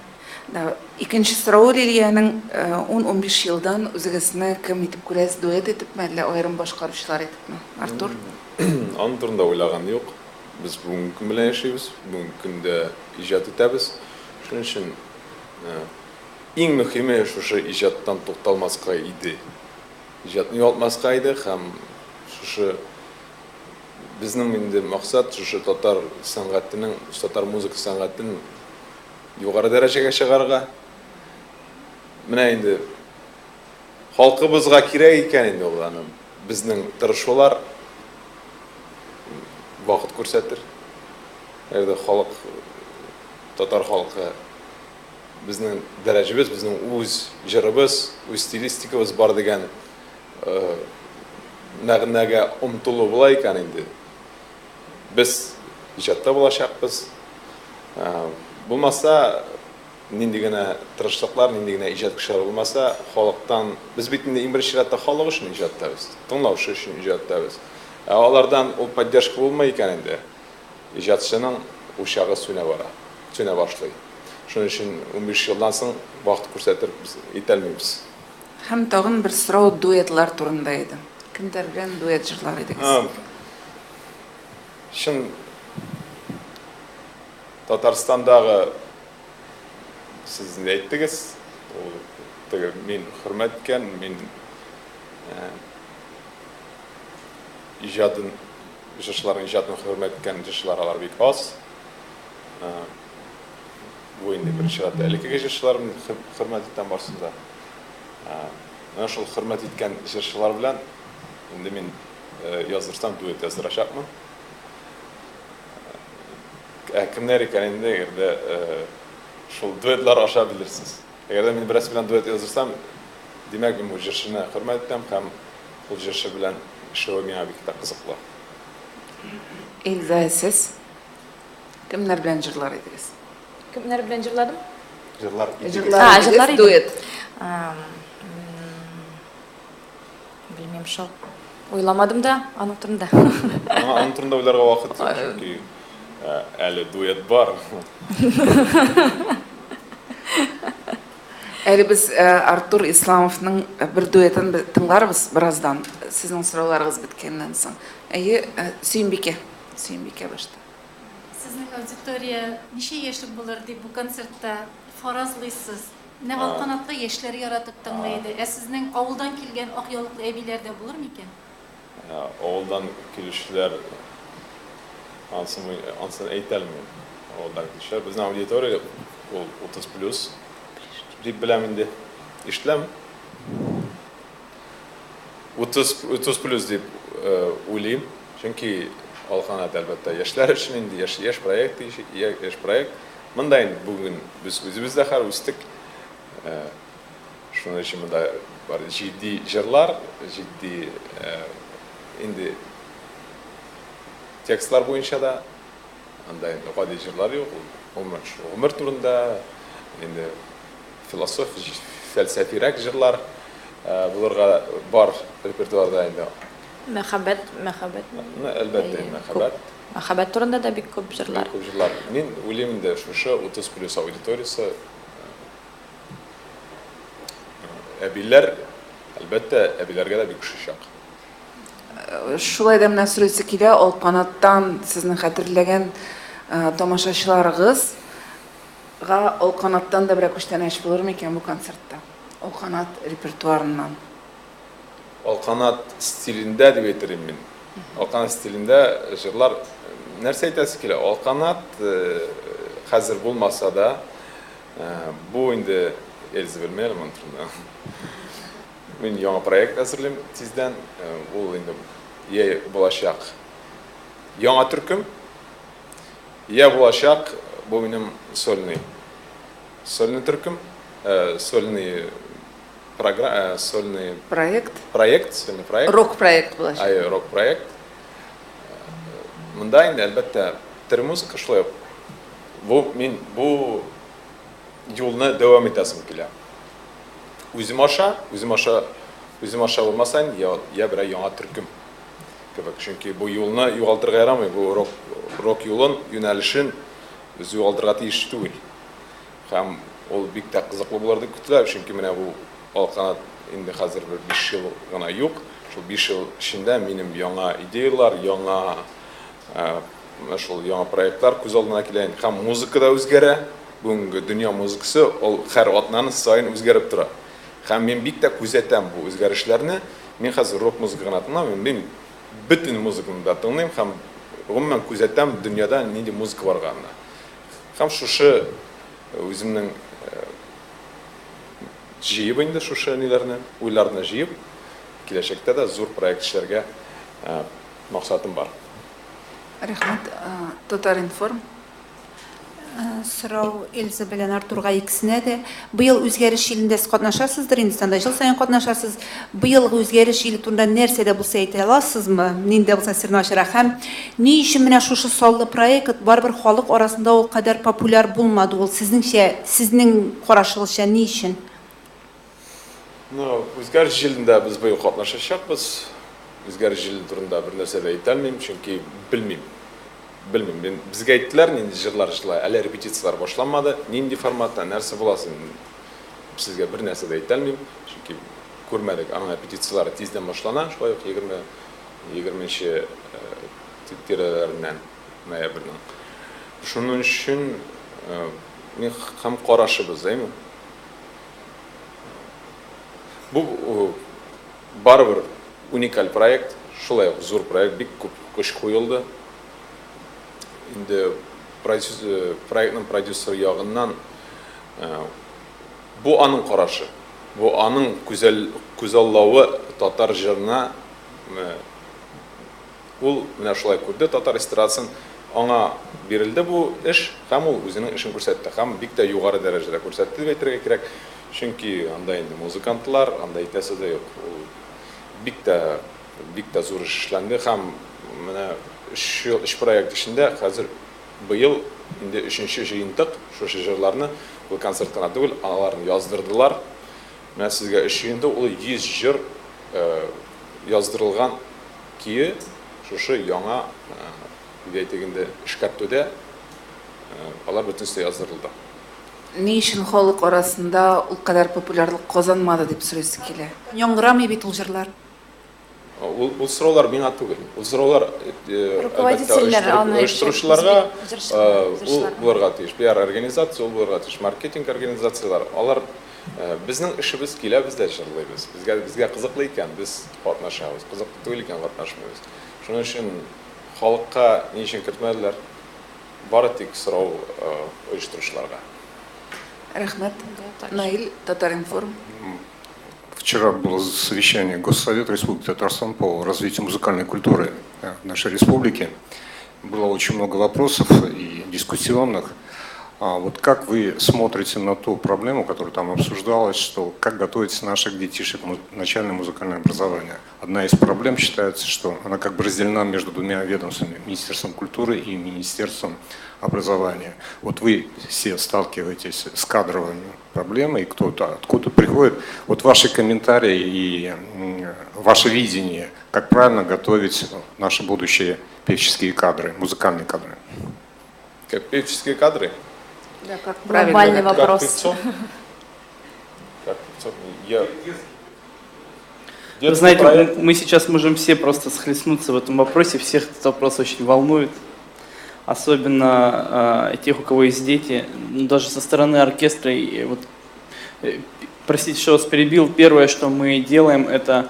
Да. Икенче сорау Лилияның 10-15 елдан үзегезне кем итеп күрәсез, дуэт итепме, әллә аерым башкаручылар итепме? Артур? Аның турында уйлаган юк. Без бүгенге көн белән яшибез, бүгенге көндә иҗат итәбез. Шуның өчен иң мөһиме шушы иҗаттан тукталмаска иде. Иҗатны югалтмаска иде һәм шушы безнең инде максат шушы татар сәнгатенең, татар музыка сәнгатенең югары дәрәҗәгә чыгарга. Менә инде халкыбызга кирәк икән инде ул аны. Безнең тырышулар вакыт күрсәтер. Әгәр халык, татар халкы безнең дәрәҗәбез, безнең үз җырыбыз, үз стилистикабыз бар дигән мәгънәгә омтылу була икән инде. Без иҗатта булачакбыз. Булмаса, нинди генә тырышлыклар, нинди генә иҗат кешеләр булмаса, халыктан без бит инде иң беренче чиратта халык өчен иҗаттабыз, тыңлаучы өчен иҗаттабыз. Алардан ул поддержка булмый икән инде. Иҗатчының учагы сүнә бара, сүнә башлый. Шуның өчен 15 елдан соң вакыт күрсәтер без итәлмибез. Һәм тагын бер сорау дуэтлар турында иде. Кемдер белән дуэт җырлар идегез? Шын Татарстандагы сез не әйттегез? Мин хөрмәт иткән, мин иҗатын, җырчыларның иҗатын хөрмәт иткән җырчылар алар бик аз. Бу инде беренче чиратта элекке җырчыларны хөрмәт иткән барсында. Менә шул хөрмәт иткән җырчылар белән инде мин язырсам дуэт яздырачакмын. Кемнәр икән инде, әгәр шул дуэтлар аша белерсез. Әгәр мин бераз белән дуэт язырсам, димәк мин бу җырчыны хөрмәт итәм һәм ул җырчы белән эшләү миңа бик тә кызыклы. Эльза, сез кемнәр белән җырлар идегез? Кемнәр белән җырладым? Җырлар җырлар идегез, дуэт. Белмим шул. Уйламадым да, аның турында. Аның турында уйларга вакыт юк, чөнки әле дуэт бар. Әле без Артур Исламовның бер дуэтын тыңларбыз бераздан. Сезнең сорауларыгыз биткәннән соң. Әйе, Сөембикә башта. Сезнең аудитория ничә яшьлек булыр дип бу концертта фаразлыйсыз? Нәгал канатлы яшьләр яратып тыңлайды. Сезнең авылдан килгән ак ялыклы әбиләр дә булыр микән? Авылдан килүчеләр ансын әйтәлмим. Авылдан килүчеләр безнең аудитория ул 30+ дип беләм инде. Ишләм 30+ дип уйлыйм. Чөнки алханат әлбәттә яшьләр өчен инде яшь проект. Монда инде бүген без үзебездә һәр үстек. Шуның өчен монда бар җитди җырлар, җитди инде текстлар буенча да анда инде гади җырлар юк. Өмір турында, енді фәлсәфирәк жырлар булырга бар репертуарда инде. Мәхәббәт. Әлбәттә, мәхәббәт. Мәхәббәт турында да бик күп җырлар. Күп жырлар. Мин уйлыйм инде шушы 30+ аудиториясы әбиләр, әлбәттә, әбиләргә дә бик шушак. Шулай да менә сөресе килә, Ал канаттан сезнең хәтерләгән тамашачыларыгызга Ал канаттан да берәр күчтәнәч булыр микән бу концертта? Ал канат репертуарыннан. Ал канат стилендә дип әйтер мин. Ал канат стилендә җырлар нәрсә әйтәсе килә? Ал канат хәзер булмаса да бу инде Эльза белмәлем монтрында. Мин яңа проект әзерлим тиздән. Ул инде я булачак. Яңа төркем. Я булачак, бу минем сольный төркем, сольный программа, сольный Проект. сольный проект. Рок проект булачак. Рок проект. Монда инде әлбәттә төр музыка шулай. Мин бу юлны дәвам итәсем килә. Үзем аша булмасаң, я берәр яңа төркем кебек. Чөнки бу юлны югалтырга ярамый, бу рок юлын, юнәлешен без югалтырга тиеш түгел. Һәм ул бик тә кызыклы булыр дип көтелә, чөнки менә бу Ал канат инде хәзер бер 5 ел гына юк. Шул 5 ел эчендә минем яңа идеялар, яңа проектлар күз алдына килә. Һәм музыка да үзгәрә. Бүгенге дөнья музыкасы ул һәр атнаны сайын үзгәреп тора. Һәм мин бик тә күзәтәм бу үзгәрешләрне. Мин хәзер рок музыка гына тыңламыйм, мин бөтен музыканы да тыңлыйм һәм гомумән күзәтәм дөньяда нинди музыка барганны. Һәм шушы үземнең җыеп инде шушы ниләрне, уйларны җыеп, киләчәктә дә зур проект эшләргә максатым бар. Рәхмәт. Татар-информ. Сорау Эльза белән Артурга икесенә дә. Быел үзгәреш илендә сез катнашасыздыр, Һиндстанда жыл сайын катнашасыз. Быелгы үзгәреш иле турында нәрсә дә булса әйтә аласызмы? Нинди булса сирне ачыра һәм ни өчен менә шушы саллы проект барбер халык арасында ул кадәр популяр булмады? Ул сезнең карашыгызча ни өчен? Үзгәреш җилендә без быел катнашачакбыз. Үзгәреш җиле турында бер нәрсә дә әйтә алмыйм, чөнки белмим. Безгә әйттеләр, нинди җырлар җырлай, әле репетициялар башланмады, нинди форматта, нәрсә буласын, сезгә бер нәрсә дә әйтә алмыйм, чөнки күрмәдек, аңа репетициялар тиздән башлана, шулай ук 20-нче тирәләреннән ноябрьнең. Шуның өчен мин һәм карашыбыз, әйме? Бу барыбер уникаль проект, шулай ук зур проект, бик күп көч куелды. Инде проектның продюсер ягыннан бу аның карашы, бу аның күзаллавы татар җырына ул менә шулай күрде, татар эстрадасын аңа бирелде бу эш, һәм ул үзенең эшен күрсәтте, һәм бик тә югары дәрәҗәдә күрсәтте дип әйтергә кирәк, чөнки анда инде музыкантлар, анда әйтәсе дә юк, бик тә зур эшләнде, һәм менә эш проект эчендә хәзер быел инде 3нче җыентык шушы җырларны бу концертка түгел, аларны яздырдылар. Менә сезгә 3 җыентык, ул 100 җыр яздырылган кие шушы яңа әйтегендә эшкәртүдә алар бөтенсе яздырылды. Ни өчен халык арасында ул кадәр популярлык казанмады дип сөресе килә? Яңгырамый бит ул җырлар. Ул сораулар миңа түгел. Ул сораулар оештыручыларга, булырга тиеш, пиар организация, булырга тиеш, маркетинг организациялар. Алар безнең эшебез килә, без дә җырлыйбыз. Безгә кызыклы икән, без катнашабыз. Кызыклы түгел икән, катнашмыйбыз. Шуның өчен халыкка ни өчен кертмәделәр? Бары тик сорау оештыручыларга. Рәхмәт. Наил, Татар-информ. Вчера было совещание Госсовета Республики Татарстан по развитию музыкальной культуры нашей республики. Было очень много вопросов и дискуссионных. Вот как вы смотрите на ту проблему, которая там обсуждалась, что как готовить наших детишек в начальное музыкальное образование? Одна из проблем считается, что она как бы разделена между двумя ведомствами, Министерством культуры и Министерством образования. Вот вы все сталкиваетесь с кадровыми проблемами, и кто-то откуда приходит. Вот ваши комментарии и ваше видение, как правильно готовить наши будущие певческие кадры, музыкальные кадры? Как певческие кадры? Да, как Глобальный правильно. вопрос. Как певцов? Как певцов? Я... Вы Детский знаете, проект. мы сейчас можем все просто схлестнуться в этом вопросе, всех этот вопрос очень волнует. Особенно тех, у кого есть дети, даже со стороны оркестра. И вот, простите, что вас перебил. Первое, что мы делаем, это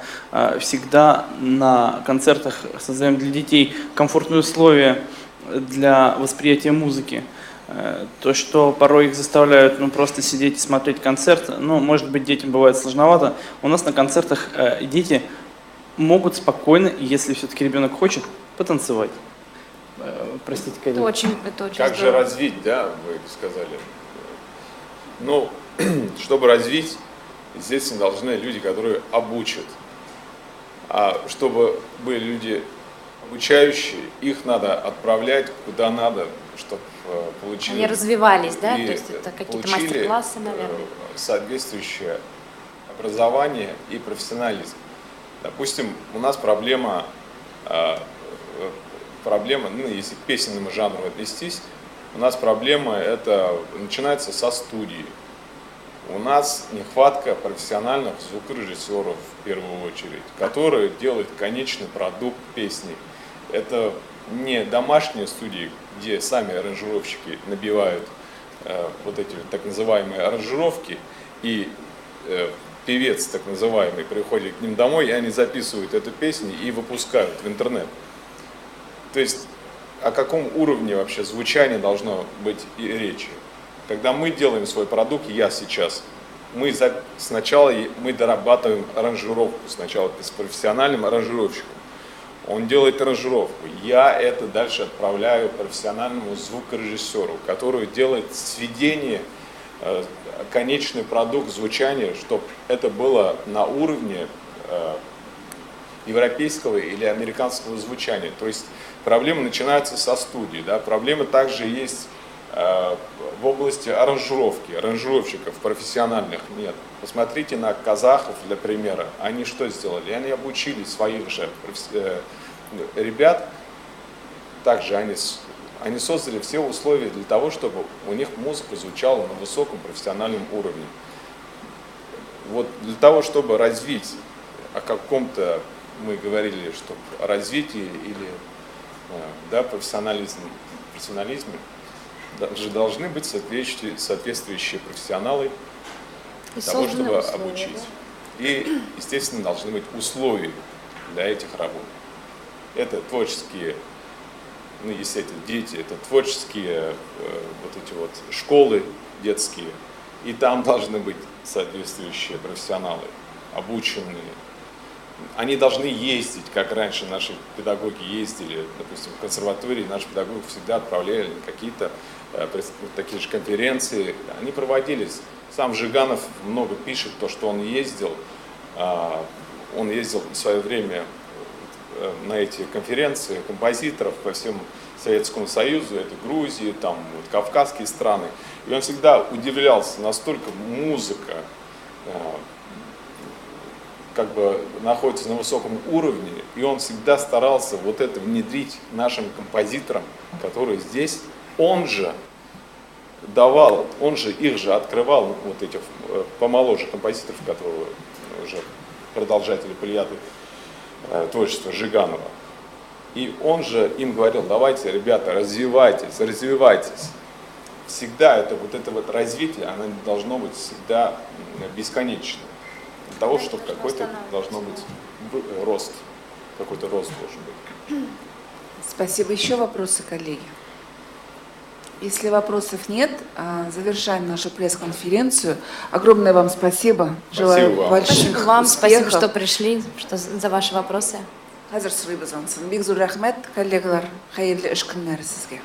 всегда на концертах создаем для детей комфортные условия для восприятия музыки. То, что порой их заставляют просто сидеть и смотреть концерт, может быть, детям бывает сложновато. У нас на концертах дети могут спокойно, если все-таки ребенок хочет, потанцевать. Простите, Это коллеги. очень Как же здорово. развить, да, вы сказали. Ну, чтобы развить, естественно, должны люди, которые обучат. А чтобы были люди обучающие, их надо отправлять куда надо, чтобы получили. Они развивались, да? и То есть это какие-то получили, мастер-классы, наверное. Соответствующее образование и профессионализм. Допустим, у нас проблема, если к песенному жанру отнестись, у нас проблема это начинается со студии. У нас нехватка профессиональных звукорежиссеров в первую очередь, которые делают конечный продукт песни. Это не домашние студии, где сами аранжировщики набивают вот эти так называемые аранжировки, и певец так называемый приходит к ним домой, и они записывают эту песню и выпускают в интернет. То есть о каком уровне вообще звучания должно быть и речи? Когда мы делаем свой продукт, сначала мы дорабатываем аранжировку, сначала с профессиональным аранжировщиком. Он делает аранжировку, я это дальше отправляю профессиональному звукорежиссеру, который делает сведение, конечный продукт звучания, чтобы это было на уровне европейского или американского звучания. То есть проблемы начинаются со студии, да? Проблемы также есть в области аранжировки, аранжировщиков профессиональных нет. Посмотрите на казахов, для примера. Они что сделали? Они обучили своих же ребят, также они создали все условия для того, чтобы у них музыка звучала на высоком профессиональном уровне. Вот для того, чтобы развить о каком-то, мы говорили, что о развитии или профессионализме, должны быть соответствующие профессионалы для того, чтобы обучить. И, естественно, должны быть условия для этих работ. Это творческие, если это дети, это творческие школы детские. И там должны быть соответствующие профессионалы, обученные. Они должны ездить, как раньше наши педагоги ездили, допустим, в консерватории наши педагоги всегда отправляли на какие-то такие же конференции. Они проводились. Сам Жиганов много пишет, то, что он ездил в свое время на эти конференции композиторов по всему Советскому Союзу, это Грузии, там, кавказские страны. И он всегда удивлялся, настолько музыка находится на высоком уровне, и он всегда старался вот это внедрить нашим композиторам, которые здесь. Он же давал, их же открывал, вот этих помоложе композиторов, которые уже продолжатели плеяды творчества Жиганова. И он же им говорил: давайте, ребята, развивайтесь. Всегда это развитие, оно должно быть всегда бесконечным. Для того, чтобы какой-то должно быть рост, какой-то рост должен быть. Спасибо. Еще вопросы, коллеги? Если вопросов нет, завершаем нашу пресс-конференцию. Огромное вам спасибо. Желаю вам. больших Спасибо вам, успехов. спасибо, что пришли, за ваши вопросы. Хәзер сорыйбыз ансын. Бик зур рәхмәт, коллегалар. Хәерле эш көннәре сезгә.